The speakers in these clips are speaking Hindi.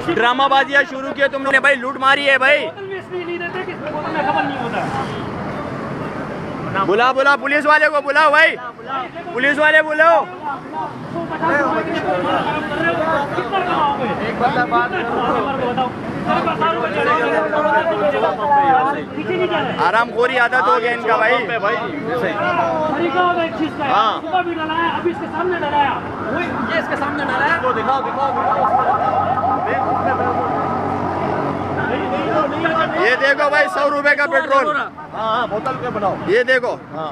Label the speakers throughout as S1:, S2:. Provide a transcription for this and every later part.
S1: ड्रामाबाजियाँ शुरू किए तुमने भाई, लूट मारी है भाई। बुला बुला पुलिस वाले को बुलाओ भाई, पुलिस वाले बुलाओ। आराम खोरी आदत हो गया इनका भाई। हाँ
S2: अभी इसके सामने डराया, ये इसके सामने डराया। दिखाओ
S1: ये देखो भाई 100 रुपए का पेट्रोल।
S3: हाँ बोतल पे बनाओ।
S1: ये देखो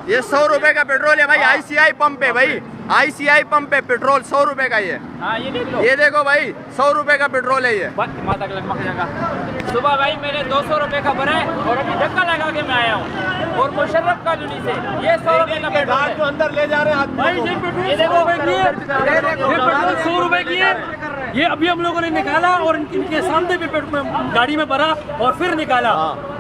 S1: ये 100 रुपए का पेट्रोल है भाई, आईसीआई पंप है भाई, आईसीआई पंप है पेट्रोल 100 रुपए का ये।
S2: हाँ ये देख लो,
S1: ये देखो भाई 100 रुपए का पेट्रोल है ये।
S2: माता का लगमग जाएगा। सुबह भाई मेरे 200 रुपए का भरा है और अभी धक्का लगा के मैं आया हूँ, और मुशर्रफ कॉलोनी से ये 100 रुपए का पेट्रोल है।
S3: जो अंदर ले जा रहे हैं
S2: भाई ये पेट्रोल 100 रुपए की है, ये पेट्रोल 100 रुपए की है। ये अभी हम लोगों ने निकाला और इनके सामने भी गाड़ी में भरा और फिर निकाला।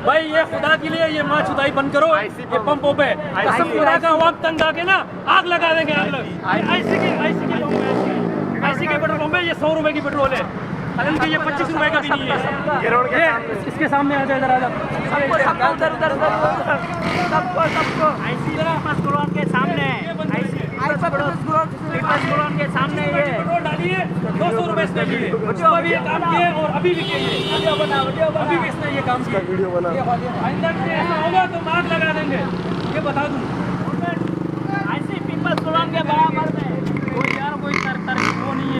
S2: भाई ये खुदा के लिए ये माँ चुदाई बंद करो ये पंपों पे, कसम खुदा का वक्त तंग आके ना आग लगा देंगे, आग लग। आईसी के पेट्रोल पंप है, ये 100 रुपए की पेट्रोल है, हालांकि ये 25 रुपए का भी नहीं है। ये इसके सामने आ जाए जरा सबको आईसी के सामने, के सामने ये पेट्रोल डालिए 200 रुपए इसने लिए, अभी ये काम किए और अभी भी किए, अभी भी इसने ये काम किया। आइंदा ऐसा होगा तो आग लगा देंगे, ये बता दूं। ऐसे पीपल्स कॉलोनी के बराबर में कोई यार कोई तरकीब वो नहीं है।